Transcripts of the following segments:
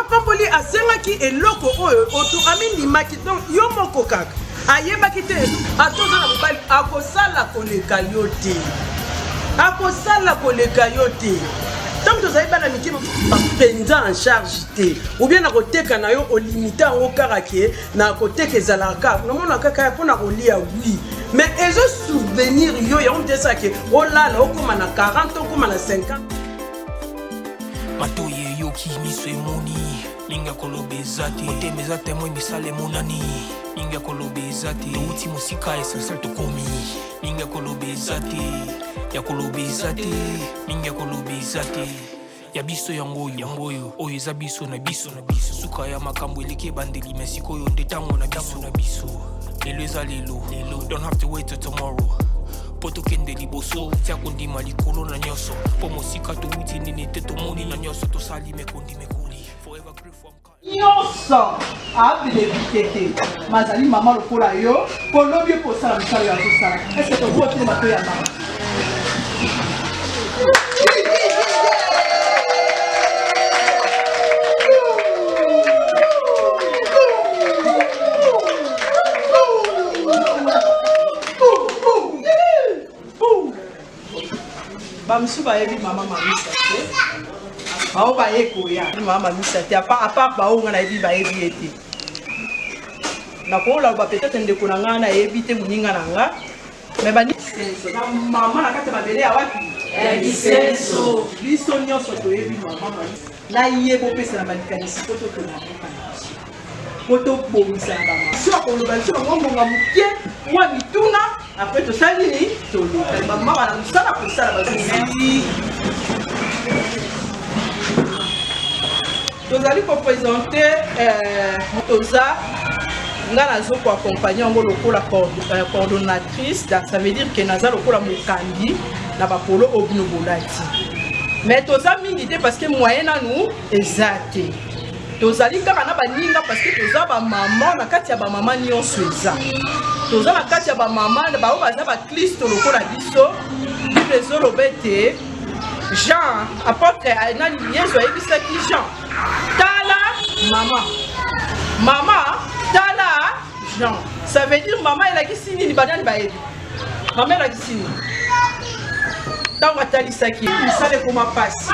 Pampoli asengaki eloko oyo oto amindimaki donc yo moko kaka ayebaki te atoza na mobali akosala koleka yo te akosala koleka yo te tant tozali bana miki bapenza en charge te ou bien na koteka na yo olimite yango kaka ke na koteka ezalaka nomona kaka mpona kolia oui mais ezo souvenir yo yango mtesa ke olala okoma na 40 okoma na 50 matoye yoki miso emoni ninga kolobeza te otemeza temoi misala emonani ninga kolobeza te touti mosika esensel tokomi ninga kolobeza te ya kolobeza te ninga kolobeza te ya biso yango oyo eza biso na biso suka ya makambo eleki ebandeli me sikoyo nde ntango na biso lelo eza lelo don't have to wait till tomorrow po tokende liboso tia kondima likolo na nyonso po mosika touti nini te tomoni na nyonso tosali mekoli forever grateful nyonso abilebike te mazali mama lokola yo polobi ekosala misala yo azosala ese tozotelema to ya mama Bamsu bayebi mama mamisa te bao baye koya mama mamisa te à part bao nga na yebi bayebi ete nakola ba peut-être ndeko na nga na yebi te muninga na nga mais bani na mama na kati babele ya wapi ya kisenso biso nyonso toyebi mama mamisa na yebo pesa na balikanisi poto to na poto bomisa na mama sio ko loba sio ngombo ngamukie mwa bituna après tout ça ni to le mama bana musala ko sala bazisi tozali ko présenter Toza ngana zo ko accompagner ngo lokola coordonnatrice ça veut dire que naza lokola mukandi na bakolo obino bolati mais Toza mingi te parce que moyen na nous exact tozali kaka na baninga parce que toza ba maman na kati ya ba maman nyonso eza toza na kati ya ba maman ba o baza ba Kristo lokola biso biso lobete Jean apôtre na yeso ebisa ki Jean tala mama tala Jean ça veut dire maman elle a ki sini ni badani ba ebi maman elle a ki sini tango atalisaki misale koma pasi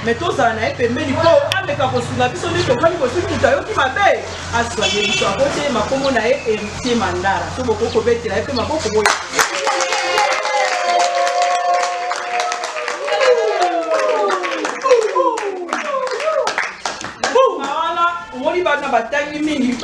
mais tozala na ye pembeni mpo ameka kosunga biso nde tokani kosukuta yoki mabe aswaye biso akote makombo na ye héritier mandara to bokoko betela ye mpe maboko boye omoni bana batangi mingi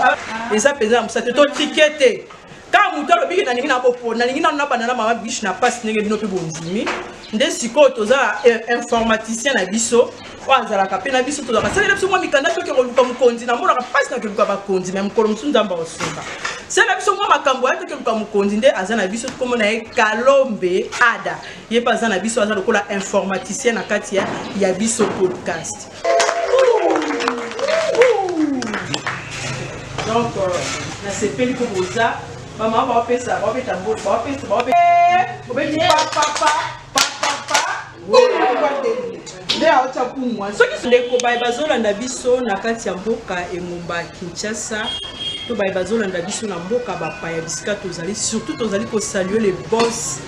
eza mpenza mosa te totikete kaka moto alobiki nalingi na bopo nalingi nano na bana na mama biche na pasi ndenge bino mpe bondimi nde sikoyo toza informaticien na biso oyo azalaka mpe na biso tozalaka salela biso mwa mikanda toke koluka mokonzi namonaka mpasi na keluka bakonzi me mokolo mosusu nzambe akosunga salela biso mwa makambo ya tokeluka mokonzi nde aza na biso tokomona ye Kalombe Ada ye mpe aza na biso aza lokola informaticien na kati ya biso podcast donc nasepeli mpo boza mama bapesa bapeta mboli bapesa obeti papa nde aotya kumwa soki ndeko baye bazolanda biso na kati ya mboka engumba Kinshasa to baye bazolanda biso na mboka bapaya bisika tozali surtout tozali kosalue les boss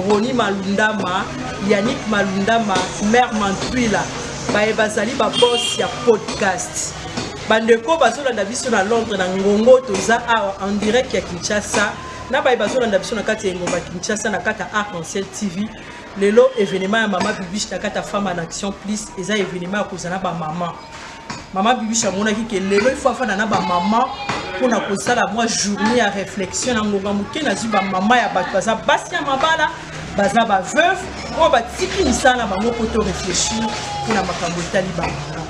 Roni Malundama Yannick Malundama Mère Mantwila baye bazali baboss ya podcast bandeko bazolanda biso na Londres na ngongo toza awa en direct ya Kinshasa na baye bazolanda biso na kati ya ngomba Kinshasa na kati ya Arc-en-Ciel TV lelo événement ya mama Bibiche na kati ya Femme en Action Plus eza événement ya kozana ba mama Bibiche amonaki ke lelo il faut afana na ba mama mpona kosala mwa journée ya réflexion na ngonga moke nazwi ba mama ya bato baza basi ya mabala baza ba veuve oyo batiki misala na bango po to réfléchir mpona makambo etali bango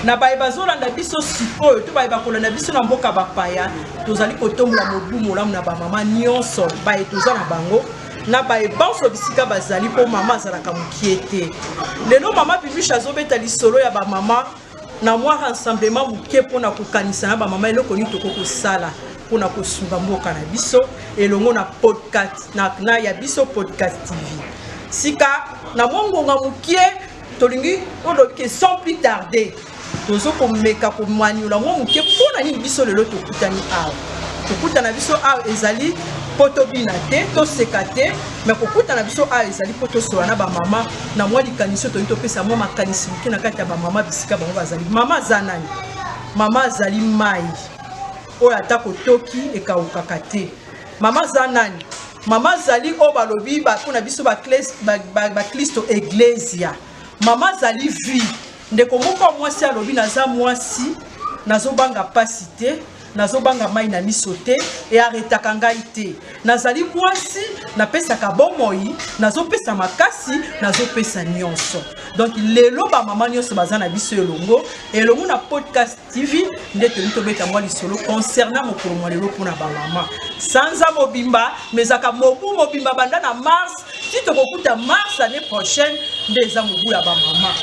na baye bazolanda biso sikoyo to baye bakolanda biso na mboka bapaya tozali kotombola mobu molamu na bamama nyonso baye toza na bango na baye banso bisika bazali mpo mama azalaka mokie te lelo mama Bibiche azobeta lisolo ya bamama na mwa rassemblement moke mpona kokanisa na bamama eloko nini tokokosala mpona kosunga mboka na biso elongo na podcast na ya biso podcast TV sika na mwa ngonga mokie tolingi olobi ke sans plus tarder tozo komeka komwaniola mwa moke mpona nini biso lelo tokutani awa tokutana biso awa ezali po tobina te toseka te me kokutana biso awa ezali po tosola na bamama na mwa likanisi oyo toyi topesa mwa makanisi moke na kati ya bamama bisika bango bazali mama aza nani mama azali mai oyo ata kotoki ekawukaka te mama aza nani mama azali oyo balobi mpona biso baklisto eglesia mama azali vie ndeko moko mwasi alobi naza mwasi nazobanga pasi te nazobanga mai na miso te earetaka ngai te nazali mwasi napesaka bomoi nazopesa makasi nazopesa nyonso donc lelo bamama nyonso baza na biso elongo na podcast tv nde toli tobeta mwa lisolo concernant mokolo mwa lelo mpona bamama sanza mobimba mezaka mobu mobimba banda na mars ti tokokuta mars année prochaine nde eza mobu ya bamama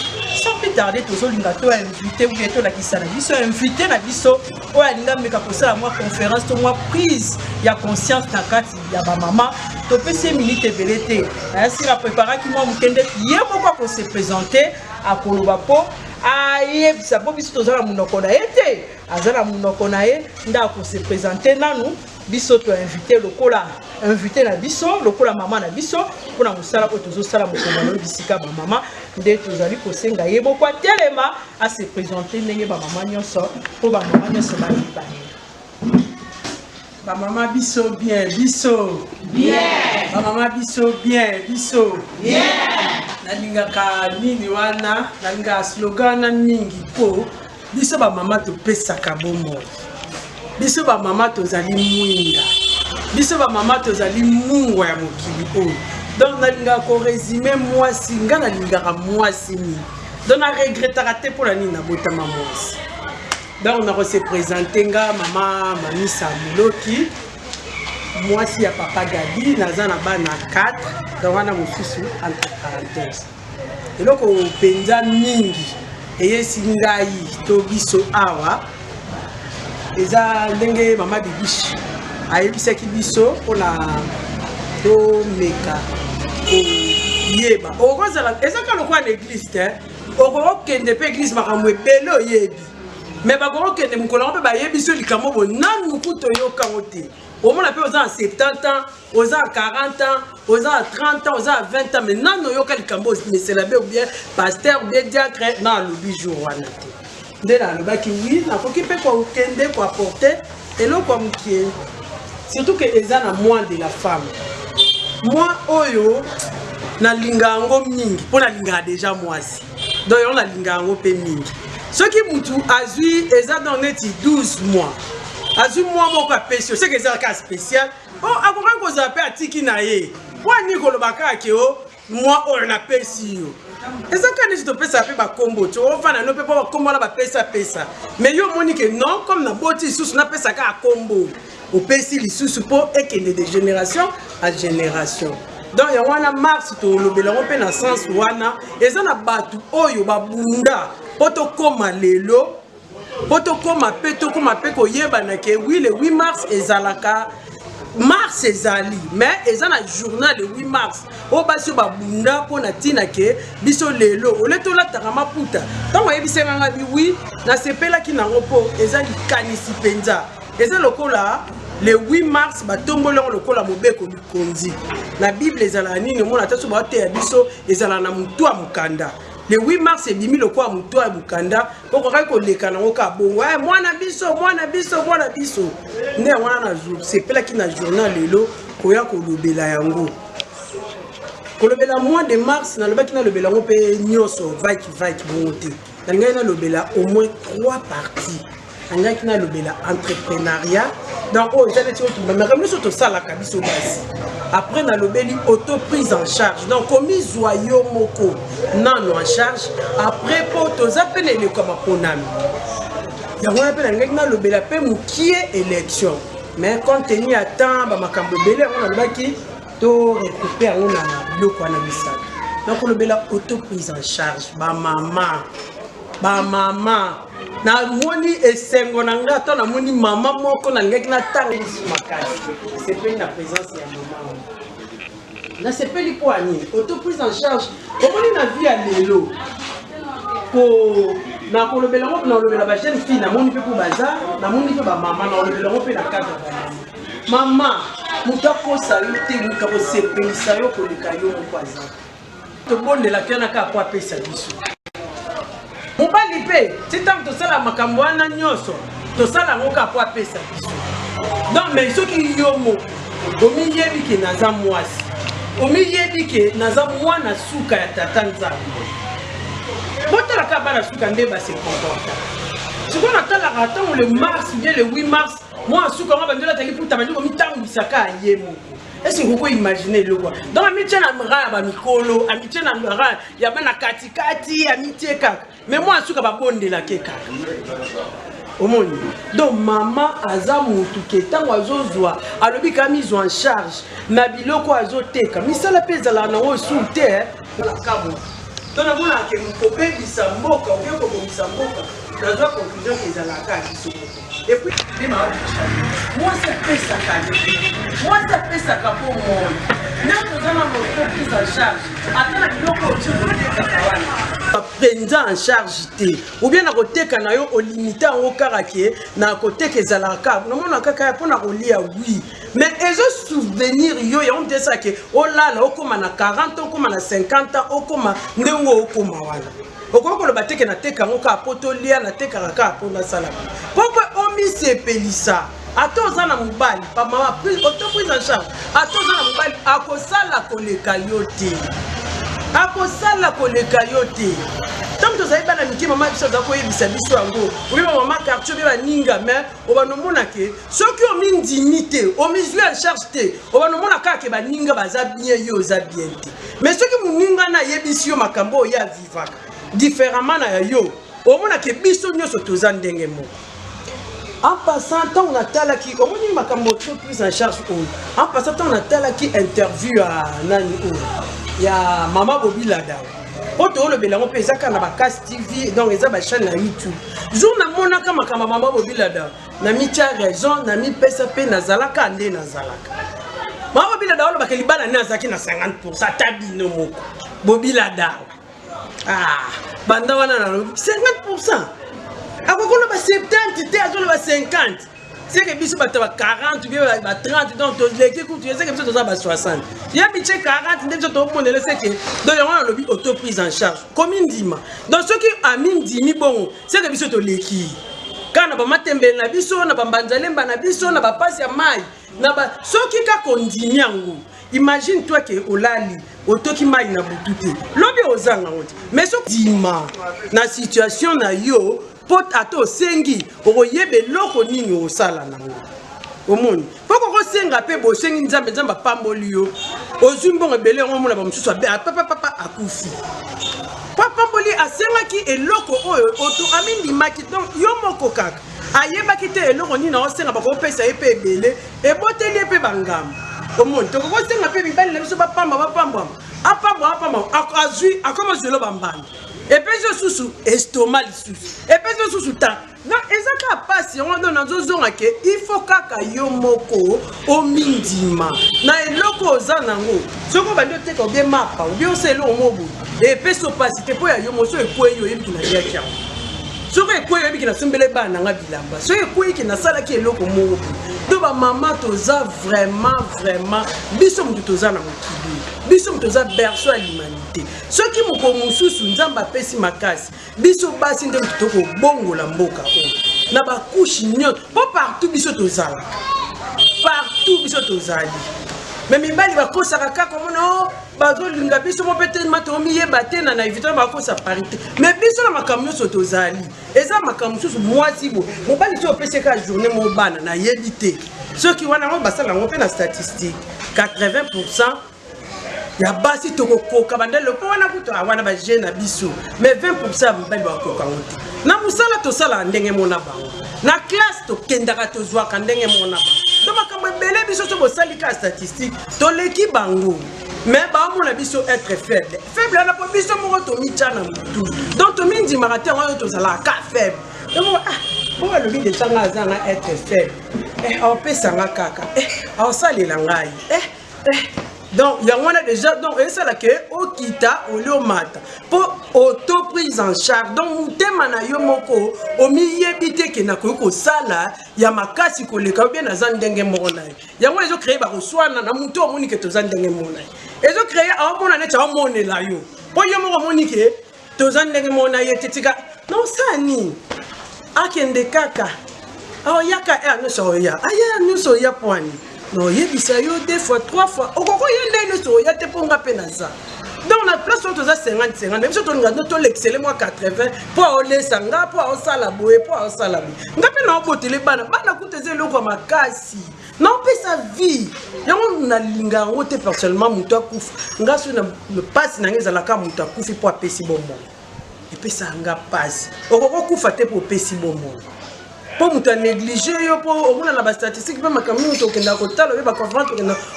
sans plus tarder tozolinga to invité ou bien tolakisa na biso invité na biso oyo alinga meka kosala mwa conférence to mwa prise ya conscience na kati ya bamama topesi minute ebele te ayasi apreparaki mwa mokende ye moko akose présente akoloba mpo ayebisa mpo biso toza na monoko na ye te aza na monoko na ye nde akose présente nanu biso to invité lokola invité na biso lokola mama na biso mpona mosala oyo tozosala mokomano bisika bamama nde tozali kosenga ye boko atelema ase présente ndenge bamama nyonso mpo bamama nyonso bayebani bamama biso bien biso bien bamama biso bien biso bien nalingaka nini wana nalingaka slogan na mingi mpo biso bamama topesaka bomoi biso bamama tozali mwinda biso bamama tozali mungwa ya mokili oyo donc nalingaka koresume mwasi nga nalingaka mwasi nini donc naregretaka te mpona nini nabotama mwasi donc nakose présente nga mama Mamisa Muloki mwasi ya papa Gabi naza na bana 4 donc wana mosusu entre parenthèse eloko mpenza mingi eyesi ngai to biso awa eza ndenge mama Bibishi ayebisaki biso mpona tomeka koyeba okozala ezaka lokola na église te okokende mpe église makambo ebele oyebi me bakokende mokolo yango mpe bayebi so likambo bo nanu kuta oyokango te omona mpe oza na 70 ans oza na 40 ans oza na 30 ans oza na 20 ans me nanu oyoka likambo mesela be ou bien pasteur ou bien diacre na alobi jour wana te nde nalobaki wi nakoki mpe kokende koaporte eloko ya mokie surtout que eza na moi de la femme moi oyo nalinga yango mingi mpo nalingaka déjà mwasi donc yango nalinga yango mpe mingi soki mutu azwi eza donc neti 12 mois azwi mwa moko apesi yo seke ezalaka spécial akokaki kozala mpe atiki na ye po ani kolobaka ke o mwa oyo napesi yo ezaka neti topesaka mpe bakombo ti ofanda no mpe mpo bakombo wana bapesapesa mais yo omoni ke non comme naboti lisusu napesaka akombo opesi lisusu mpo ekende de génération à génération donc yango wana mars tolobela yango mpe na sens wana eza na bato oyo babunda mpo tokóma lelo mpo tokóma mpe koyebana ke wi le 8 mars ezalaka mars ezali mais eza na journal le 8 mars oyo basi oyo babunda mpona ntina ke biso lelo ole tolataka maputa ntango oyebisenganga biwi nasepelaki nango mpo eza likanisi mpenza eza lokola le 8 mars batomboli yango lokola mobeko likonzi na bible ezalaka nini omona ata so baoteya biso ezalaka na motu ya mokanda le 8 mars ebimi lokola motu ya mokanda okokaki koleka nango ka bongo mwana biso nde yango wana sepelaki na journal lelo koya kolobela yango kolobela mois de mars nalobaki nalobela yango mpe nyonso vaki bongo te nalingaki nalobela au moins 3 parties nalingaki nalobela entrepreneuriat donc oyo eza neti otumamaka biso tosalaka biso basi après nalobeli auto prise en charge donc komizwa yo moko nano en charge après mpo toza mpe na elekama mponami yango wana mpe nalingaki nalobela mpe mokie élection mais compte tenu ya temps bamakambo ebele yango nalobaki to recoupe yango na biloko wana misala donc kolobela auto prise en charge bamama namoni esengo na nga ata namoni mama moko nalingaki natanga makasi sepeli na présence ya mama nasepeli mpo ya nini auto prise en charge omoni na vie ya lelo na kolobela ngo na kolobela ba jeune fille na moni pe pour bazar na moni pe ba maman na kolobela ngo pe na cadre mama mutako saluté mutako sepelisa yo koleka yo mokwaza to bonde la kiana ka kwa pesa biso mobali pe titam to sala makambo wana nyoso to sala ngo ka kwa pesa biso donc mais soki yo mo omi yebi ke naza mwasi omi yebi ke naza mwana suka ya tata nzambe botala ka bana suka nde ba se comporta siko na tala ka tango le mars bien le 8 mars moi suka nga bandola tangi puta bandola mi tango bisaka ye moko est-ce que vous pouvez imaginer le quoi dans amitié na mra ba mikolo amitié na mra ya bana katikati amitié kaka mais moi suka ba bondela ke kaka omoni donc maman aza mutu ke tango azozwa alobi ka mise en charge na biloko azoteka misala peza la na o sur terre la kabo donc on a que mpope bisamboka ou bien ko bisamboka dans la conclusion que la carte ici et puis moi ça fait ça moi ça fait ça pour moi nous avons notre prise en charge attends biloko prendre en charge ou bien na koteka na yo o limiter en karaké na koteka ezalaka na mona kaka pona kolia oui mais ezo souvenir yo ya on dit ça que oh là là okoma na 40 ans okoma na 50 ans okoma ndengo okoma wana okoko lo bateke na teka ngo ka potolia na teka ka pona sala pourquoi omi sepelisa atoza na mobali pa mama prise auto prise en charge atoza na mobali akosala koleka yote akosala koleka yote tant que ça eba na miki mama biso za koyebisa biso yango oui mama quartier ba ninga mais obanomona ke soki o mindimité o misui en charge te obanomona ka ke ba ninga baza bien yo za bien te mais soki muninga na yebisi yo makambo ya vivaka différemment na yo omona ke biso nyoso toza ndenge mo en passant temps on a tala ki omoni makambo to prise en charge en passant temps on a tala ki interview à nani ya Mama Bobilada oto le belango pe ezaka na ba Casse TV donc eza ba chaîne na YouTube jour na mona kama Mama Bobilada na mitia raison na mi pesa pe na zalaka nde na zalaka Mama Bobilada olo bakeli bana na zaki na 50% tabino moko Bobilada banda wana na 50% akokolo ba 70 te azolo ba 50 c'est que biso ba 40 bien ba 30 donc les qui coûtent c'est que biso toza ba 60 ya biche 40 ndezo to monele c'est que donc on a le auto prise en charge comme indima donc ce qui a mindimi bon c'est que biso to leki kana ba matembe na biso na ba mbanzalemba na biso na ba pasi ya mai na ba soki ka kondimi yango imagine toi que olali otoki mai na butute lobi ozanga wote mais so dima na situation na yo pot ato sengi okoyebe loko nini osala nango omoni poko ko senga pe bo sengi nzambe nzamba pamboli yo ozumbongo bele ngomona ba mususu papa akufi pamboli asenga ki eloko oyo oto amindi maki donc yo moko kaka ayeba kite eloko nini na osenga bako pesa epe ebele eboteli epe bangam omoni to ko senga pe bibali na biso bapamba akazui akoma zelo bambani epezo susu estomac susu epezo susu ta na ezaka pasi on donne nzozonga ke il faut kaka yo moko o mindima na eloko ozanango soko bando teka obie mapa obie oselo mobu epeso pasi te po ya yo moso ekweyo yebi na yakia soko ekweyo yebi na sombele bana nga bilamba so ekweyi ke na sala ki eloko mobu do ba mama toza vraiment biso mutu toza na mokili biso toza berceau à l'humanité ceux qui moko mususu nzamba pesi makasi biso basi nde kitoko bongola mboka o na ba couche nyoto po partout biso tozala partout biso tozali mais mibali bakosaka kaka mona bazolinga biso mo peut-être matomi yeba te na éviter bakosa parité mais biso na makambo nyonso tozali eza makambo mususu mwasi bo mobali to opeseka journée mo bana na yebi te ceux qui wana ngo basala ngo pe na statistique 80% ya basi tokokoka bandelo po wana kuto awana ba jeune na biso mais 20% mobali bakoka ngote na musala to sala ndenge mona bango na classe to kendaka to zwa ka ndenge mona bango to makambo ebele biso to bosalika statistique to leki bango mais ba mona biso être faible na po biso moko to michana mutu donc to mindi maraté on to sala ka faible donc bon le bi de sanga azanga être faible on peut sanga kaka on salela ngai Donc, il y a déjà, donc, et c'est là que, au kita, au lieu mata, pour auto-prise en charge. Donc, thème na yo moko, au milieu bité que na ko sala, il y a ma casse ko le ka bien na zandenge mona. Il y a moi ils ont créé ba swana na muto moni que to zandenge mona. Ils ont créé a mona na cha mona la yo. Po yo mo moni que to zandenge mona yetika. Non ça ni. Akende kaka. Ah yaka no so ya. Aya no so ya poani. Non, il y a 2 fois, 3 fois. Au Congo, il y a des choses, il y a des ponts à peine à ça. Donc, la place où tu as 50, même si tu as l'excellent, moi 80, pour aller sanga, pour aller salaboué, pour aller salaboué. On a pas n'importe les bannes, pas n'importe les locaux ma casse. Non, pas sa vie. On a linga, on est personnellement mouta kouf. On a su ne passe n'a rien à la cam mouta kouf pour appeler si bon monde. Et puis ça nga passe. Au Congo, koufate pour appeler si bon monde. Pour nous négliger, pour on a la statistique, même quand nous sommes dans le côté, on va confronter,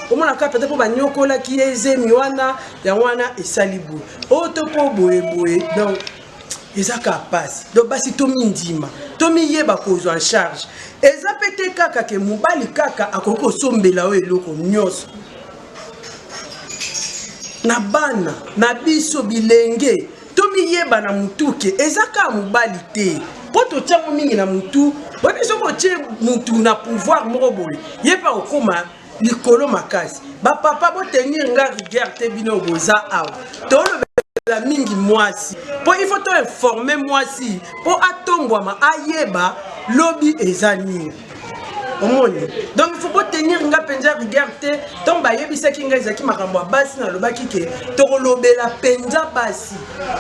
on a peut-être pour banyoko là qui est zemiwana, yawana et salibou. Auto pour boé boé, donc ils sont capables. Donc basi tomi ndima, tomi yeba kozo en charge. Eza pete kaka ke mobali kaka akoko sombela we loko nyos. Na bana, na biso bilenge, tomi yeba na mutuke, eza ka mobali te. Pour tout ça, mingi na mutu, bon ils ont coaché mutu na pouvoir moroboy. Yé pas au coma, l'icolo makasi. Ba papa bo tenir nga rigueur te bino boza aw. To le la mingi moi si. Pour il faut te informer moi si. Pour atongwa ma ayeba lobby ezani. Donc il faut pas tenir nga penza rigueur te. Tomba yebisa ki nga ezaki makambo basi na lobaki ke to lobela penza basi.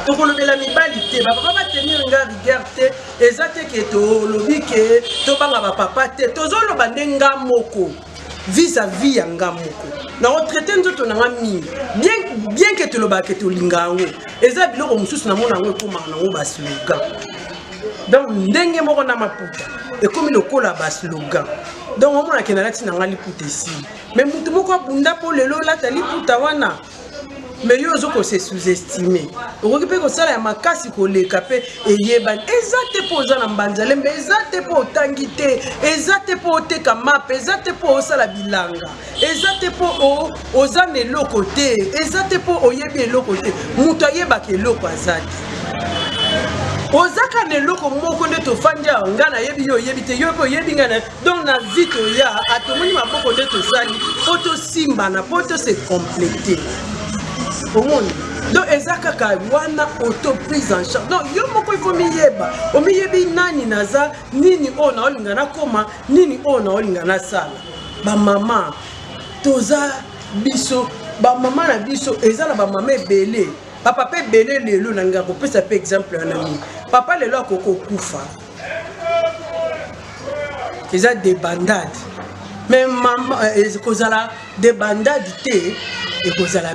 To lobela mibali te. Ba papa tenir nga rigueur te. Ezate ke to lobi ke to banga ba papa te. To zo loba ndenga moko. Vis-à-vis ya nga moko. Na retraité nzoto na ngami. Bien que to loba ke to lingango. Eza biloko mususu na mona ngo ko ma na ngo ba slogan. Donc ndenge moko na maputa. Et comme le cola bas slogan. Donc on a kenala tina ngali puta ici. Mais mutu moko bunda po lelo la tali puta wana. Mais yo zoko se sous-estimé. Okokipe ko sala ya makasi ko leka pe eyeba. Ezate po za na mbanzale, mais ezate po tangite, ezate po teka map, ezate po sala bilanga. Ezate po ozane loko te, ezate po oyebi eloko te. Mutu ayeba ke loko azate. Ozaka ne loko moko nde to fanja ngana yebi yo yebite yo po yebi ngana donc na vito ya atomoni maboko nde to sali poto simba na poto se compléter au monde donc ezaka ka wana auto prise en charge donc yo moko il faut miyeba o miyebi nani naza nini o na olinga na koma nini o na olinga na sala ba mama toza biso ba mama na biso ezala ba mama ebele papa pe belé lelo nanga ko pesa pe exemple un ami papa lelo akoko kufa eza des bandades mais maman kozala des bandades te et kozala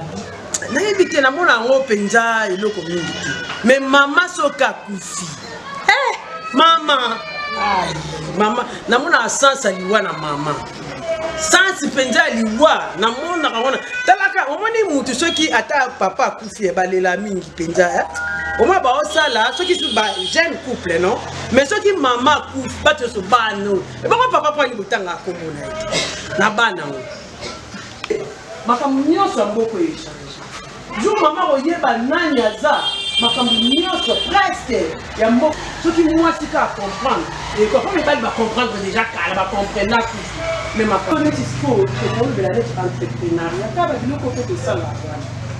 na yebite na mona ngo penza eloko mingi te mais maman soka kufi mama mama na mona sens aliwa na mama sans penza liwa na mona kaona talaka omoni mutu soki ata papa kufi balela mingi penza oma ba osala soki su ba jeune couple non mais soki mama kufi bato so bano e ba papa pani butanga komona na bana ngo makambo nyonso mboko echange jour mama oyeba nani aza makambo nyonso presque ya mboko soki mwasi ka comprendre et quand on va comprendre déjà kala ba comprendre kufi mais ma femme est dispo pour de la lettre entrepreneuriat kaba biloko ko to sala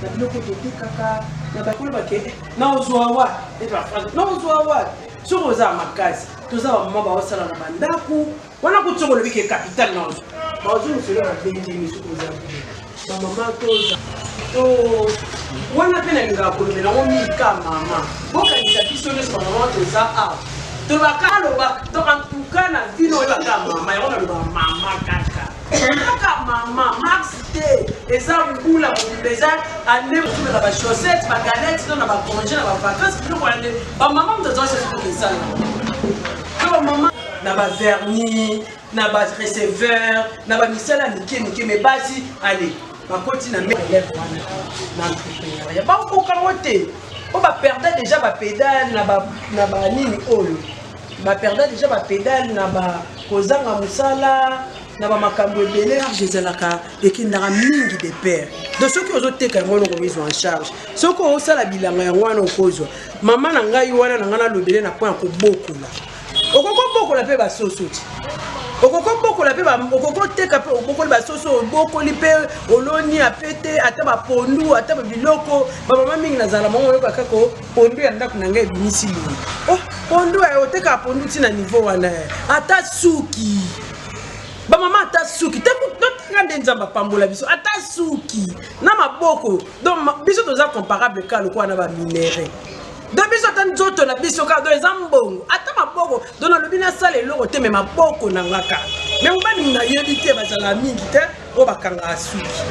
na biloko to kaka na ba ko ba ke na ozoawa et ba France na ozoawa so oza makazi toza ba mama ba osala na bandaku wana ko tsoko le ke capital na ozo ba ozo ni solo na benji ni so oza ba mama toza to wana pena linga ko le na ngomi ka mama boka ni sabiso le so mama toza a to bakalo ba to antukana vino ba ka mama yona ba mama kaka kaka mama max te eza mbula déjà ane pour la chaussette ba galette na ba congé na ba vacances pour ko ane ba mama mtazo se ko ça to mama na ba vernis na ba receveur na ba misala mike mais basi allez ba koti na élève wana na entrepreneur ba ko kamote on va perdre déjà ba pédale na ba nini olo ba perdre déjà ba pédale na ba kozanga musala na ba makambo ebele large ezalaka ekendaka mingi de père donc soki ozoteka yango wana okomiso en charge soki osala bilanga yango wana okozwa mama na ngai wana na ngai nalobele na point ya kobokola okokobokola mpe basoso ti okokobokola mpe okokoteka mpe obokoli basoso obokoli mpe oloni apete ata bapondu ata babiloko bamama mingi nazala mongo oyoka kaka pondu ya ndako na ngai ebimisi lini pondu otekaka pondu ntina niveau wana ata suki bamama ata suki totanga nde nzambe apambola biso ata suki na maboko donc biso toza comparable ka lokola na baminere donc biso ata nzoto na biso kaka donc eza mbongo ata maboko donc nalobi nasala eloko te me maboko na ngaka me mobali nayebi te bazala mingi te oyo bakangaka suki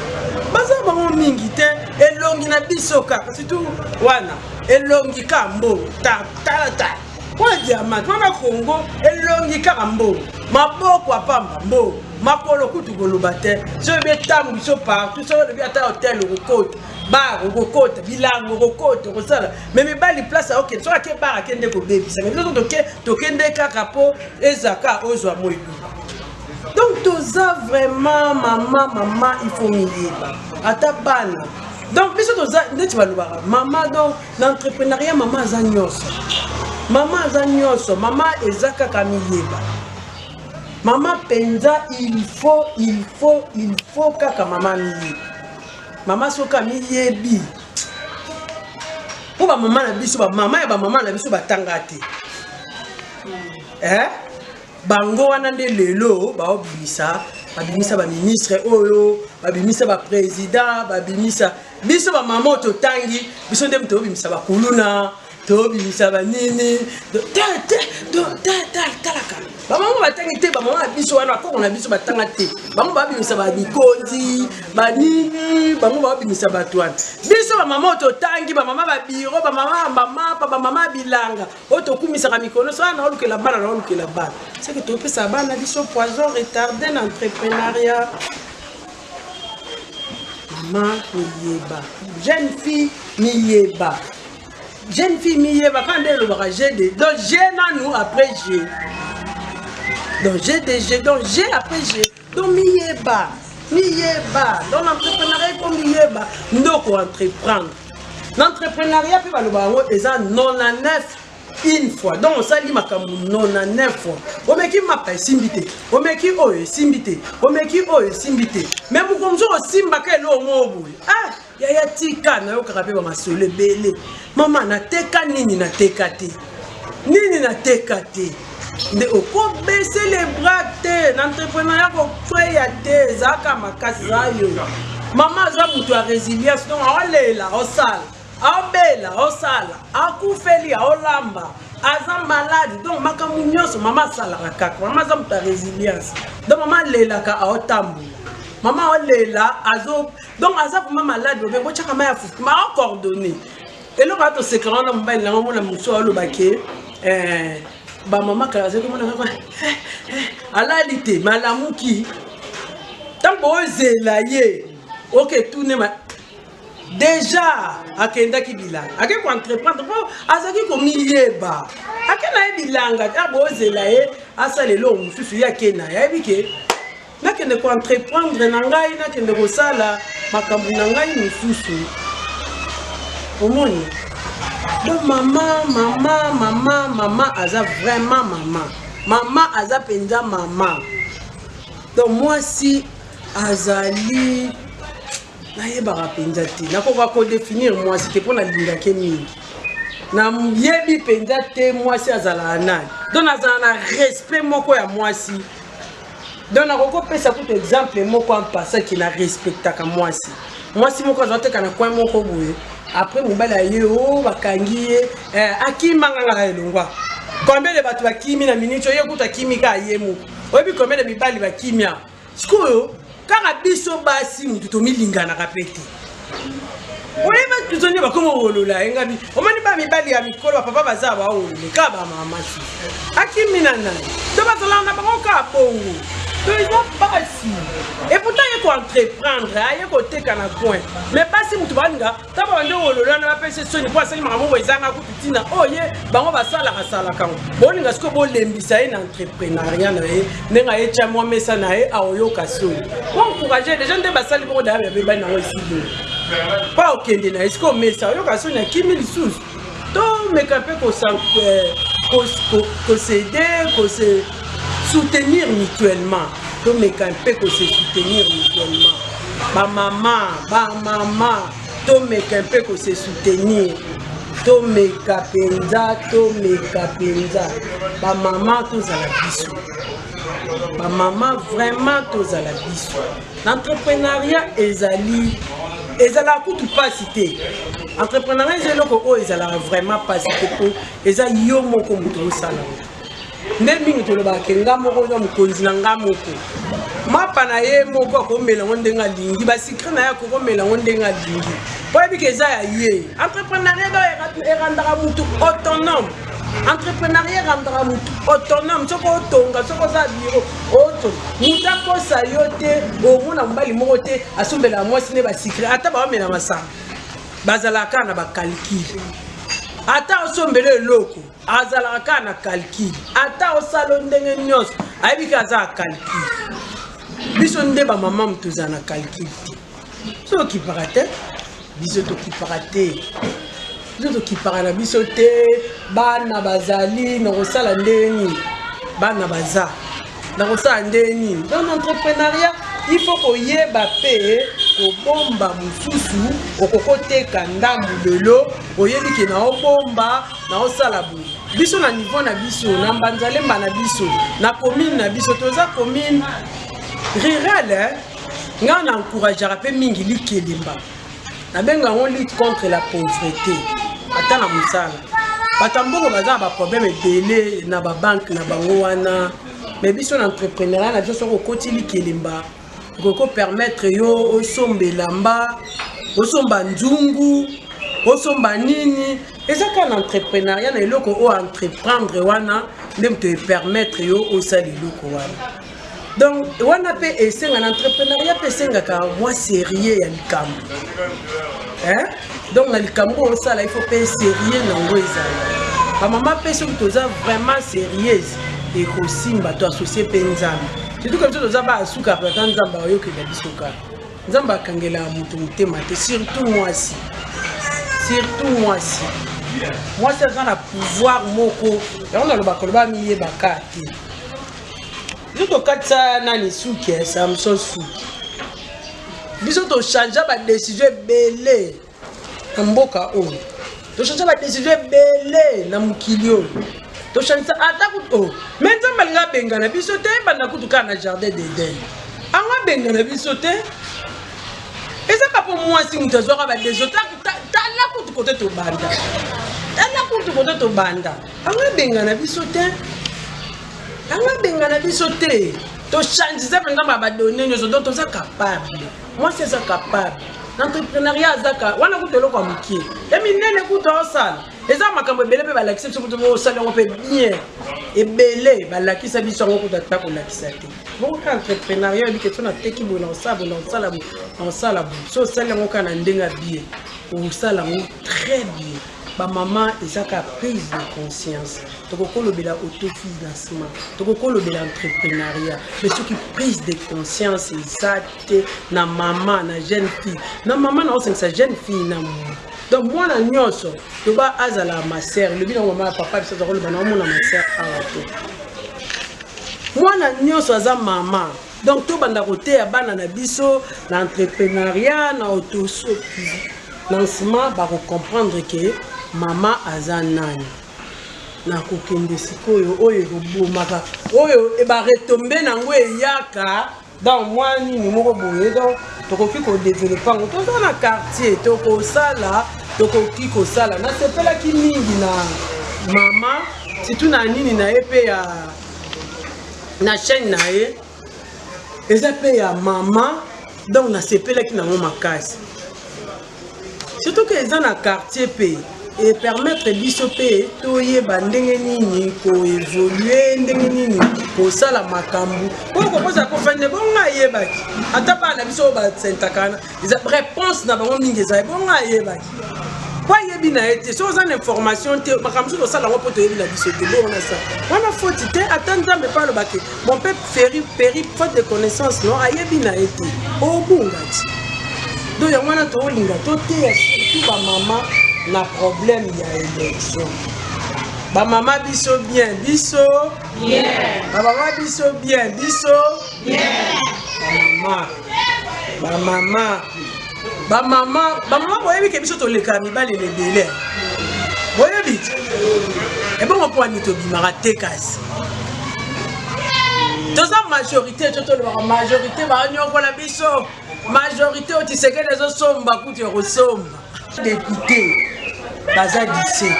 baza bango mingi te elongi na biso kaka surtout wana elongi ka mbongo talata kwa diamant wana Congo elongi kaka mbongo maboko apamba mbongo makolo kutu koloba te so betambu so partout so lebi ata hotel okokota bar okokota bilango okokota okosala mais mibali place ok so ake bar akende kobebisa mais biso tokende kaka po ezaka ozwa moyidu donc toza vraiment mama il faut miyeba ata bana donc biso toza ndeti balobaka mama donc l'entrepreneuriat mama aza nyonso mama eza kaka miyeba mama penza il faut kaka mama miyeba mama soka miyebi po bamama na biso bamama ya bamama na biso batanga te bango wana nde lelo babimisa baministre oyo babimisa baprésident babimisa biso bamama totangi biso nde tobimisa bakuluna tobimisa banini talaka bamama batangi te bamama biso wana bakoko na biso batanga te bango babimisa babikonzi banini bango babimisa bato wana biso bamama totangi bamama babiro bamama bamapa bamama bilanga oyo tokumisaka mikono so wana olukela bana na olukela bana seke topesa bana biso poison retardé na entrepreneuriat mama miyeba jeune fille miyeba quand elle aura G donc G na nous après G donc G de G donc G après G donc miyeba donc l'entrepreneuriat comme miyeba ndoko entreprendre l'entrepreneuriat peut baloba ngo eza 99 une fois donc on sali makambo 99 fois omeki mapa esimbite omeki oyo esimbite omeki oyo esimbite mais mukomzo osimba ka elo ngobu yaya tika na yo kaka pe ba masole bele mama nateka nini nateka te nde oko baisser les bras te l'entrepreneuriat ko freya te zaka makasi zayo mama za mutu a résilience donc olela osala abela osala akufeli olamba aza malade donc makambo nyonso mama salaka kaka mama za mutu a résilience donc mama lelaka aotambola mama olela azo donc aza vraiment malade obe bochaka maya fufu ma coordonné et le bato secret na mobile na mona muso alobake ba mama kala ze komona kwa alalite malamuki tambo ozela ye OK tourner ma déjà akenda ki bilanga ake ko entreprendre po azaki ko miyeba akena bilanga abo ozela ye asale lo mususu yakena yabike nakende ko entreprendre na ngai nakende ko sala makambu na ngai mususu omoni donc mama aza vraiment mama aza penza mama donc moi si azali nayebaka penza te nakoka ko définir moi si te pona lingake mingi na yebi penza te moi si azala nani donc azala na respect moko ya moi si donc nakoko pesa tout exemple moko en passant qui na respectaka moi si moko azoteka na coin moko boye après mobala ye o bakangi ye akimanga ngala elongwa combien de bato bakimi na minute ye kuta kimika ye mo oyebi combien de mibali bakimia sikoyo kaka biso basi mutu tomilingana kapete oyeba tuzonye bakoma wolola engabi omani ba mibali ya mikolo papa baza ba olole ka ba mama si akimi na nani to bazala na bango ka bongo to eza pasi et pourtant ye ko entreprendre aye ko teka na coin mais pasi mutu balinga taba bande olola na bapese soni po asali makambo ezanga kututina oye bango basalaka salaka bolinga siko bolembisa ye na entrepreneuriat na ye ndenga ye tia mwa mesa na ye aoyoka soni encourager déjà nde basali bongo daya beba nango esili pas okende na ye siko mesa oyoka soni akimi lisusu to meka mpe s'aider, se soutenir mutuellement. To meka mpe se soutenir mutuellement. Ba maman, to meka mpe se soutenir. To meka penza. Ba maman tous à la biso. Ba maman vraiment tous à la biso. L'entrepreneuriat ezala kutu pas cité. Entrepreneuriat c'est loko o ezala vraiment pas cité pour eza yo moko mutu sala. Ndemi to loba kenga moko zo mukonzi na ngamoko. Mapa na ye moko ko mela ndenga lingi ba secret na ya ko mela ndenga lingi. Boy bi keza ya ye. Entrepreneuriat do erandara mutu autonome. Entrepreneuriat rendra mutu autonome soko tonga soko za biro auto mutako sayote omona mbali moko te asumbela mwasi ne ba secret ata ba mela masanga bazalaka na ba calcul ata osombele loko azalaka na calcul ata osalo ndenge nyos ayibika za calcul biso nde ba mama mtuza na calcul so ki parate biso to ki parate biso qui parle biso te bana bazali na kosala ndeni bana baza na kosala ndeni dans l'entrepreneuriat il faut koyeba pe kobomba mususu okokoteka ndambu lelo oyebi ke na obomba na osala bu biso na niveau na biso na mbanzalemba na biso na commune na biso toza commune rurale nga na encourager pe mingi likelemba na benga on lutte contre la pauvreté atana musala batambongo baza ba problème ebele na ba banque na bango wana mais biso na entrepreneuriat na biso ko kotili kelemba ko permettre yo osombelamba osomba nzungu osomba nini ezaka na entrepreneuriat na eloko o entreprendre wana ndem te permettre yo osali eloko wana donc wana pe esenga na entrepreneuriat pe senga ka moi sérieux ya likambo hein donc na likambo osala il faut pe sérieux na ngo ezala ba mama pe so toza vraiment sérieuse et kosimba to associer pe nzambe surtout comme ça toza ba asuka pa nzamba oyoke na bisoka nzamba kangela mutu mutema te surtout moi ça na pouvoir moko et on a le bakoloba miye bakati biso katsa nani suki Samson suki biso to changer ba décision belé na mboka oyo to changer ba décision belé na mukili oyo to changer ata kuto menza malinga benga na biso te banda kutuka na jardin d'Eden anga benga na biso te eza ka po mwasi mutazwaka ba décision tala kutu kote to banda anga benga na biso te anga benga na biso te to changer ça pendant ba donner nous donc ça capable moi c'est ça capable l'entrepreneuriat zaka wana kutelo kwa mukie et minene kuto osala eza makambo belé pe ba lakisa biso kuto osala on peut bien et belé ba lakisa biso ngo kuto ta ko lakisa te bon entrepreneuriat bi question na teki bona osala bu so sala ngo kana ndenga bien osala ngo très bien ba maman ezaka prise de conscience tokokolo bela autofinancement tokokolo bela entrepreneuriat mais ce qui prise de conscience ezate na maman na jeune fille na maman na osensa jeune fille na donc moi na nyoso to ba azala ma sœur le bino maman papa biso to ba na mona ma sœur awato moi na nyoso aza maman donc to banda kote ya bana na biso na entrepreneuriat na autofinancement ba comprendre que mama azanani na kokende sikoyo oyo kobomaka oyo eba retomber nango eyaka dans moi nini moko boye donc tokoki ko développer ngo toza na quartier tokosala tokoki kosala na sepela ki mingi na mama surtout na nini na epe ya na chaîne na ye eza pe ya mama donc na sepela ki na mo makasi surtout que eza na quartier pe et permettre biso pe toyeba ndenge nini ko évoluer ndenge nini ko sala makambu pour ko posa ko fande bonga yebaki ata pa na biso ba sentakana ils réponse na bango mingi za bonga yebaki kwa yebi na été so za information te makambu so sala ngo poto yebi na biso te bon na ça wana faute te attendre mais pas le baké mon peuple péri faute de connaissance non ayebi na été au bungati donc ya wana to linga to te surtout ba mama na problème ya élection ba mama biso bien biso bien ba mama biso bien biso bien ba mama boyebi ke biso to leka mibale lebele boyebi e bon pour ani to bimara te kasi toza majorité to la majorité ba nyoko la biso majorité au tiseke les osomba kuti rosomba député baza 17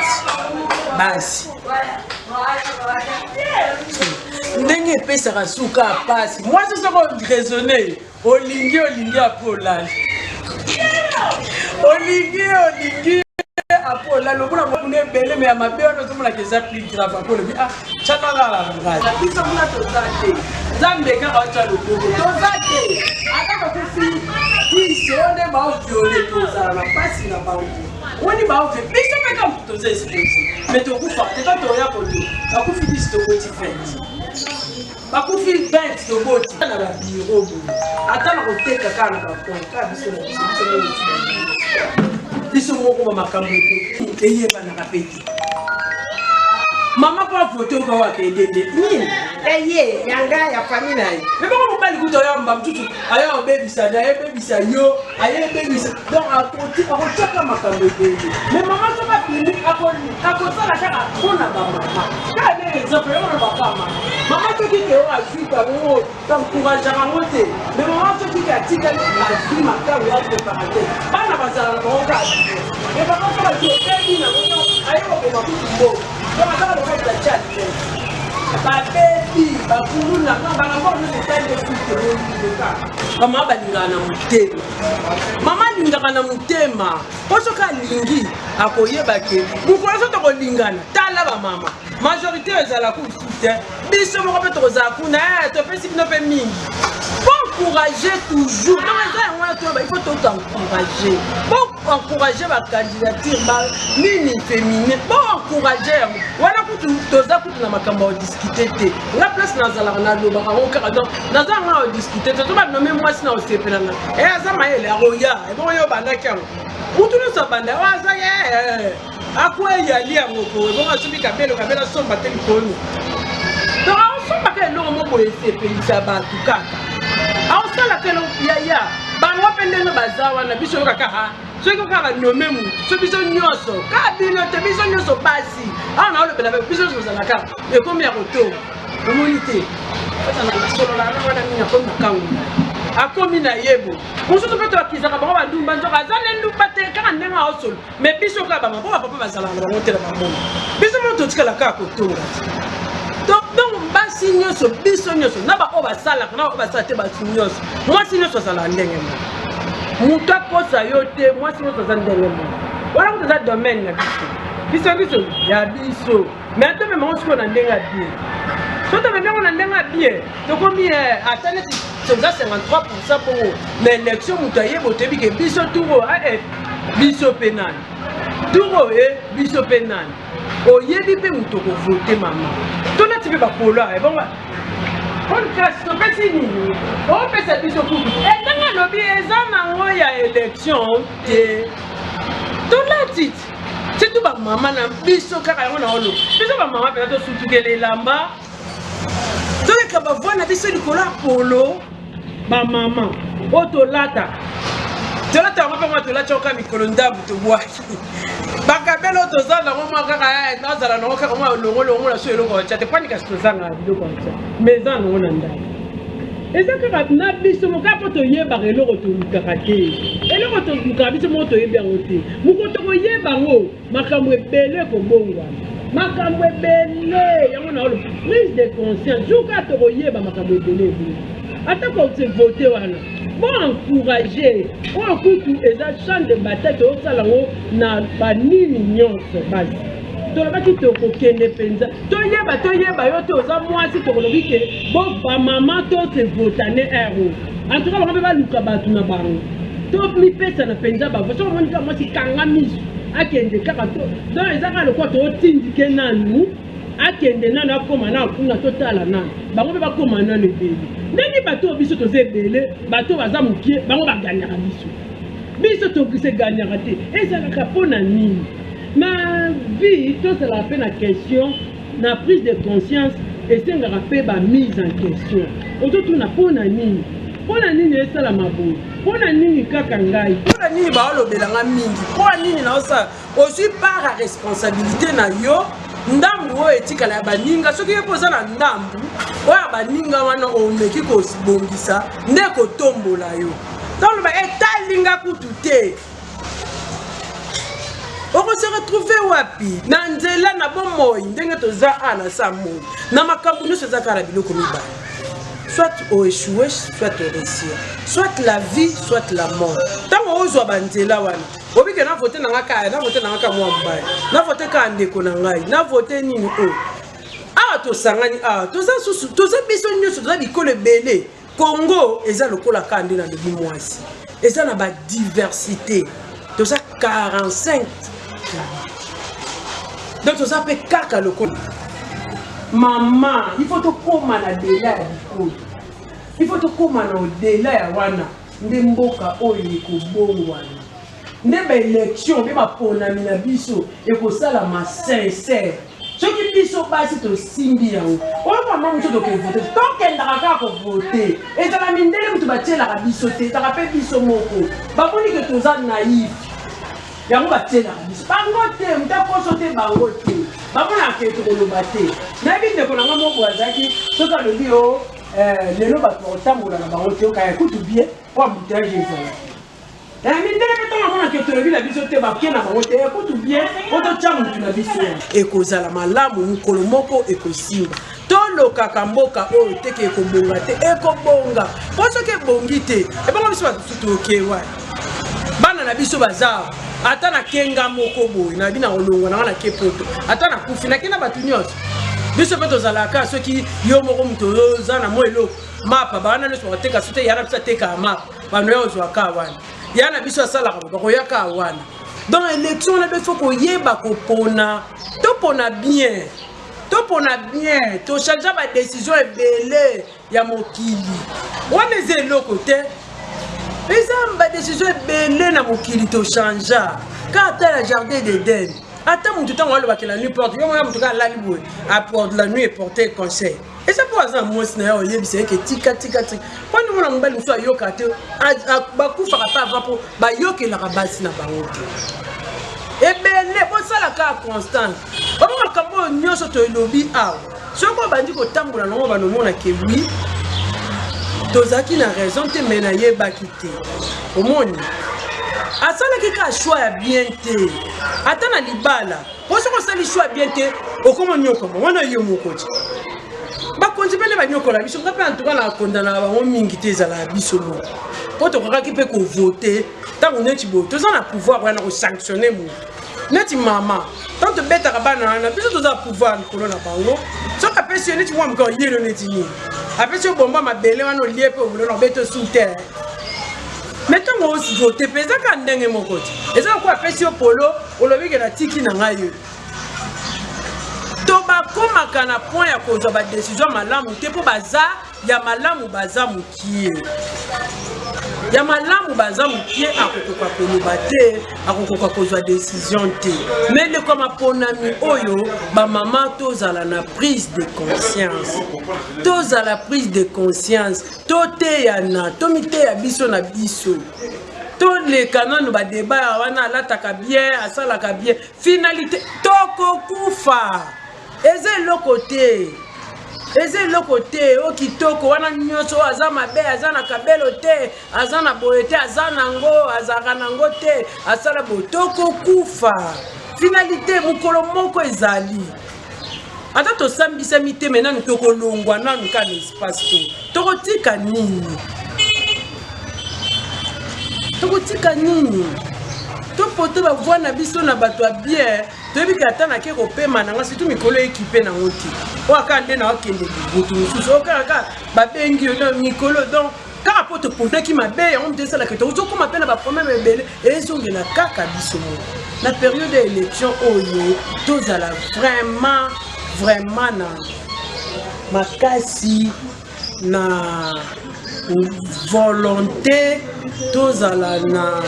basi ndenge pesaka suka pasi moi c'est ça qu'on raisonner olingi apolala olingi apolala lokuna mokune bele mais amabe ono tomona que ça plus grave pour le ah chatala la ngala biso muna tozate zambe ka acha lokoko tozate ata ko fi qui sonde ba violer tozala pasi na bango woni ba ofe biso pe kam toza expliquer mais to ku forte to ya ko tu ba ku fi dis to ko ti fait ba ku fi 20 to boti na ba bureau ata na ko teka kana ba ko ka biso na biso moko makambo te eyeba na kapeti mama pa photo ko wa ke dede ni eye yanga ya famille na ye mais ba ko bali kuto ya mba mtutu aya obebisa na ye bebisa yo aye bebisa donc ako chaka makambo te mais mama so ba pili ako sala chaka kona ba mama ka ne exemple yo na ba mama to ki ke o ajuka mo t'encourage à monter mais mama to ki ka tika ni ajuka makambo ya préparate bana bazala na ko ka mais ba ko ba ki ke na mo aye ko ba kutumbo donc à la fin de la chat babebi bakuluna bango ne taille de foot de cas mama balingana na mutema mama lingaka na mutema osoka lingi akoyeba ke mukolo so to kolingana tala ba mama majorité ezala ku foot biso moko pe to za kuna to pesi bino pe mingi pour encourager toujours non il faut t'encourager pour encourager ma candidature mini féminine pour encourager voilà pour toza pour na makambo discuter te la place nazala na loba on ka donc nazanga discuter to ba nommer moi sina osepela na azama ele aroya e bon yo banda kyango mutu no sabanda waza akwe yali ya moko e bon asubika belo kabela somba te likoni donc on somba ke lo mo bo esepelisa ba tukaka awusala kelo yaya bango pendenge bazawa na biso kaka ha soki kaka nome mu so biso nyoso ka bino te biso nyoso basi ana ole bela biso zo na kaka e komi ya koto community na solo la wana mina komi kangu akomi na yebo mususu peto akizaka bango bandumba nzoka azale ndumba te kaka ndenga osolo mais biso kaka bama po papa bazala na bango te na bango biso moto tikala kaka kotonga donc basi nyoso biso nyoso na ba oba sala na oba sala te basi nyoso mwasi nyoso sala ndenge mo muta kosa yote mwasi nyoso sala ndenge mo wala kuta domaine na biso ya biso mais to me monsko na ndenge bien so to me na ndenge bien to komi atane to za 53% pour mais élection mutaye botebi ke biso turo biso penal turo biso penal oyebi pe muto ko voter mama to na tipe ba pola e bon on casse to pesi ni on peut ça biso ku e nanga lobi ezana ngo ya élection te to la tit c'est tout ba mama na biso kaka ngo na olo biso ba mama pe to sutukele lamba to ka ba vona biso likola polo ba mama otolata tolata ngo pe ngo tolata ka mikolo ndabu to bwa bakabelo tozala ngo makaka nazala ngo kaka ngo longo la so eloko chate pani ka tozanga biloko cha meza ngo na ndai ezaka na biso mokapo to yeba eloko to lukakate eloko to lukaka biso mo to yeba ngote mukoto ko yeba ngo makambo ebele ko bongwa makambo ebele yango na olo prise de conscience juka to ko yeba makambo ebele Attends se voter wana. Bon encourager. On kutu eza champ de bataille to sala ngo na banini nyonso basi. To ba ki to kokende penza. To yeba yo to za mwasi to kolobi ke bon ba mama to se votane ero. En tout cas ba ba luka batu na bango. To mi pesa na penza ba. So mo nika mwasi kanga misu. Akende kaka to. Donc ezaka lokwa to tindike nanu. Akende nanu akoma na kuna totala nanu. Bango be bakoma nanu ebele. Ndenge bato biso to zebele, bato baza mukie, bango ba gagnera biso. Biso to se gagnera te. Ezalaka pona nini? Ma vie, tout ça la fait la question, la prise de conscience et c'est la fait la mise en question. Autour na pona nini et ça la mabo. Pona nini kakangai. Pona nini ba lo belanga mingi. Pona nini na osa aussi par la responsabilité na yo. Ndambu o etika la baninga soki yepoza na ndambu oya baninga wana omeki ko bongisa ndeko tombola yo. Donc ba etalinga kutu te. On se retrouver wapi na nzela na bomoi ndenge toza ala sa moi na makambu nyonso ezaka na biloko mibale. Soit au échouer, soit au réussir. Soit la vie, soit la mort. Tant qu'on ose banzela wana. Obi ke na voter na ngaka, na voter na ngaka mwa mbaye. Na voter ka ndeko na ngai, na voter nini o. Ah to sangani toza susu, toza biso nyonso toza bikole belé. Congo eza lokola kande na lebi mwasi. Eza na ba diversité. Toza 45. Donc toza pe kaka lokola. Maman, il faut te commander à délai. Il faut te commander au délai à wana. Ndemboka oyi ko bongwana. Ndeba élection be ma pona mina biso e ko sala ma sincère. Ce qui biso basi to simbi yango. O mama muso to ke voter. Tant qu'elle n'a ko voter. Et ça la mindele mutu ba tiela ka biso te. Ça rappelle biso moko. Ba boni que toza naïf. Yango ba tiela ka biso. Bango te muta ko sote bango te. Bamona ke to kolobate. Na bi de ko na mo boazaki. So ka le bio les lois pour tambola na bango te. Ka écoute bien. Pour boutage ezala. Et mindele ke to na mona ke to le la biso te ba ke na bango te. Écoute bien. O to chamu tu na biso. E ko zala malamu mukolo moko e ko simba. Tolo kakamboka o teke ko bonga te. E ko bonga. Po so ke bongite. E ba biso ba tutu ke wa. Bana na biso bazao. Ata na kenga moko boy na bina olongo na na kepoto ata na kufi na kina batu nyonso biso peto zalaka soki yo moko muto za na moelo mapa bana leso wateka sote yana bisa teka mapa bano yo zo aka wana yana biso asala ko ko yaka wana dans élection na befo ko yeba ko pona to pona bien to changer ba décision ebele ya mokili wana zelo côté. Les hommes ont décision de na mokili to changea. Quand la jardin d'Éden, attends tout temps on va que la nuit porte. Yo moi tout cas la nuit apporte la nuit et porter conseil. Et ça pour ça moi na yo yebise que tika. Quand nous on mbali so yo kate ba ku faka pa vapo ba yo ke la rabasi na bango. Et belé bon ça la ka constant. Ba mo kambo nyoso to lobi aw. Soko bandi ko tambola no ba no mona ke oui. Tozaki na raison te menaye bakite. Omoni. Asala ki ka choix bien te. Atana libala. Poso ko sali choix bien te, okomo nyoko. Wana yo mokoti. Ba konjibele ba nyoko la biso ngape en tout cas na kondana ba mingi te za la biso mo. Poto ko ki pe ko voter, tant on est beau, toza na pouvoir wana ko sanctionner mo. Neti mama, tant te beta ka bana na biso toza pouvoir ko na bango. So ka pensionner tu moi ko yelo neti ni. Après ce bomba ma belle wana lié pe vouloir no beto sous terre. Mettons moi aussi voter pesa ka ndenge mokoti. Eza ko apesi polo olobi ke na tiki na ngai. To ba koma kana point ya ko ba décision malamu te po baza ya malamu baza mukie. Ya malamu baza mukie akokoka koloba te akokoka kozwa décision te. Mais le comme aponami oyo ba mama tozala na prise de conscience. Tozala prise de conscience. Tote ya na tomite ya biso na biso. Tous les canons ba débat wana alataka bien asalaka bien. Finalité toko kufa. Eze le côté o kitoko wana nyoso azama be azana kabelo te azana boyete azana ngo azana ngo te asala botoko kufa. Finalité mukolo moko ezali. ata tosambisami te maintenant tokolongwa nanu ka na espace to tokotika nini topote bavoi na biso na bato ya bien toyebi ata nake kopema nanga surtout mikolo ekipe nango te oyo aka nde na okende butu mosusu okaka babengi mikolo donc kaka po topondaki mabe yango moto esalaka to ozokoma mpe na baproblème ebele ezongela kaka biso moko na période ya élection oyo tozala vraiment na makasi na volonté tozala na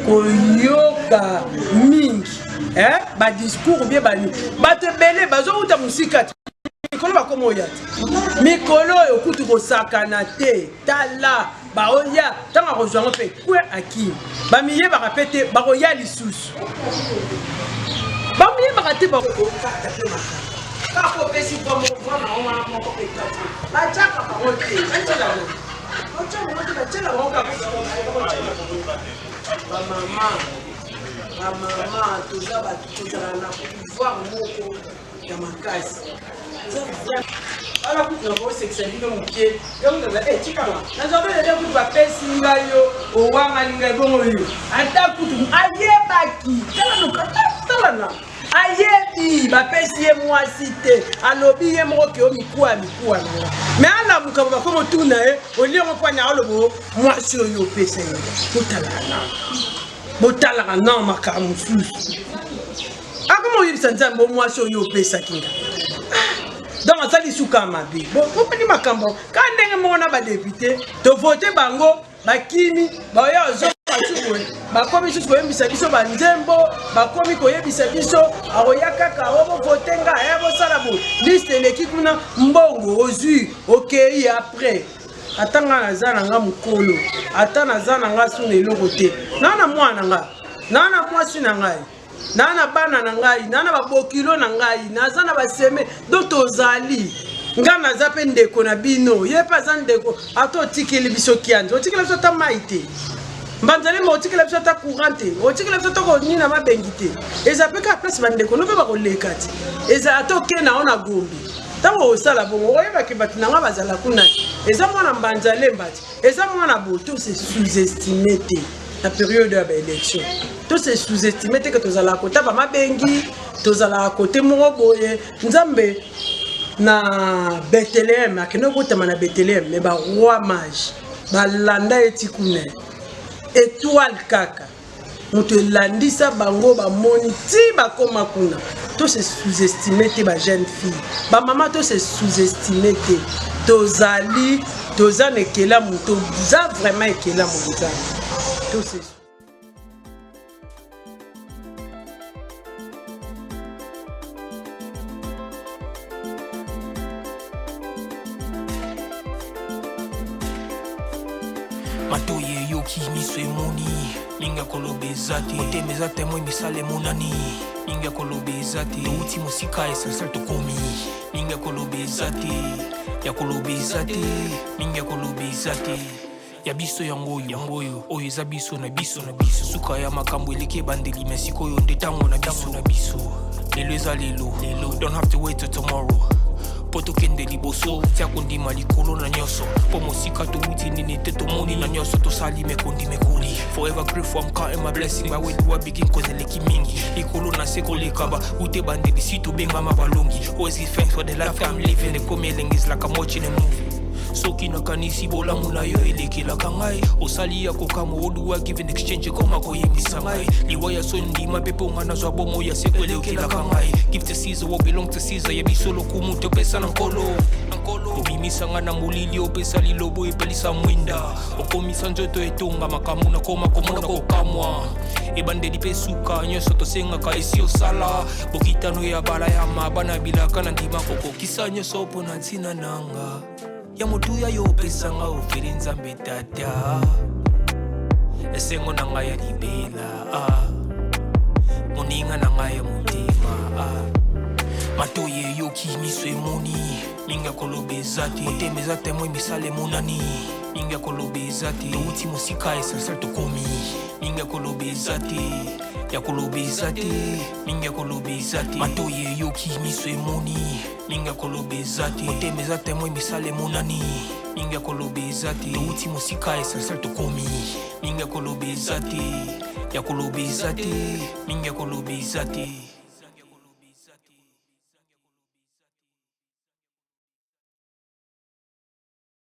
koyoka mingi badiscours bien bani bato ebele bazouta mosika te mikolo bakoma oya te mikolo oyo kutu kosakana te tala baoya ntango akozwango mpe kwe akimi bamiyebaka mpe te bakoya lisusu bamiyebaka te bakokata mpe makaka kaka opesi vona moko ekati batiaka bango te batiela bamama tozala na pouvoir moko ya makasi ala kutu nakosexalike moke tikama nazobelele kutu bapesi ngai yo owangani ngai bongo yo ata kutu ayebaki talana ayebi bapesi ye mwasi te alobi ye moko ke o mikuwa nanga me alamuka bakoma tuna ye oliongo mpwanya olobo mwasi oyo opesa ye botalaka na makambo mosusu akoma oyebisa nzambe omwasi oyo opesaki nga donc asali suka mabe bopeni makambo ka ndenge moko na badepute tovote bango bakimi baoya ozokasuku bakomi susu koyebisa biso banzembo bakomi koyebisa biso akoya kaka obovote nga ya bosala bo liste eleki kuna mbongo ozwi okei après ata nga naza na nga mokolo ata naza na nga suna eloko te naa na mwana nga naa na mwasi na ngai naa na bana na ngai naa na babokilo na ngai naza na baseme do tozali nga naza mpe ndeko na bino ye mpe aza ndeko ata otikeli biso kianzi otikela biso ata mai te mbanzali ma otikela biso ata courant te otikela biso tokonina mabengi te eza mpe kaka place bandeko no mpe bakoleka te eza ata okei na o na gombi ntango osala bongo oyebaki bato nanga bazala kuna te eza mwana mbanzalemba te eza mwana bo to se sous-estime te na période ya baélection to se sous-estime te ke tozalaka kota bamabengi tozalaka kote moko boye nzambe na Bethléem akende kotama na Bethléem me baroi mage balanda eti kuna étoile kaka moto elandisa bango bamoni ti bakoma kuna to se sous-estime te bajeune fille bamama to se sous-estime te toza na ekelamu toza vraiment ekelamu nzambe to se matoye yoki miso emoni ninga koloba eza te motema eza temoi misala emonani ninga koloba eza te touti mosika esasala tokomi ninga koloba eza te ya koloba eza te ninga koloba eza te ya biso yango oyo eza biso na biso suka ya makambo eleki ebandeli me sikoyo nde ntango na biso lelo eza lelo don't have to wait till tomorrow po tokende liboso tia kondima likolo na nyonso po mosika touti nini te tomoni na nyonso tosali mekoli forever grateful I'm counting my blessing ba when you begin cause eleki mingi likolo na se kolekaba ute bandeli si tobengama balongi always give thanks for the life I'm living the coming is like I'm watching a movie soki nakanisi bolamu na yo elekelaka ngai osali ya kokamo oduwa give in exchange koma koyebisa ngai liwa ya so ndima mpe mpo nga nazwa bomo ya seko elekelaka ngai give to Caesar what belong to Caesar yebiso lokumu topesa na nkolo obimisa nga na molili opesa lilobo epelisa mwinda okomisa nzoto etonga makamu na koma komona kokamwa ebandeli mpe suka nyonso tosengaka esi osala bokitano ya bala ya mabana bilaka na ndima kokokisa nyonso mpo na ntina nanga ya motuya yo opesanga ofeli nzambe tata esengo na ngai ya libela moninga na ngai ya motema matoye yoki miso emoni ninga koloba eza te motema eza temoi misala emonani ninga koloba eza te touti mosika esasala tokomi ninga koloba eza te ya koloba eza te mingi ya koloba eza te bato yeyoki miso emoni mingi ya koloba eza te motema eza temoi misala emonani mingi ya koloba eza te touti mosika essentiel tokomi mingi ya koloba eza te ya koloba eza te mingi ya koloba eza te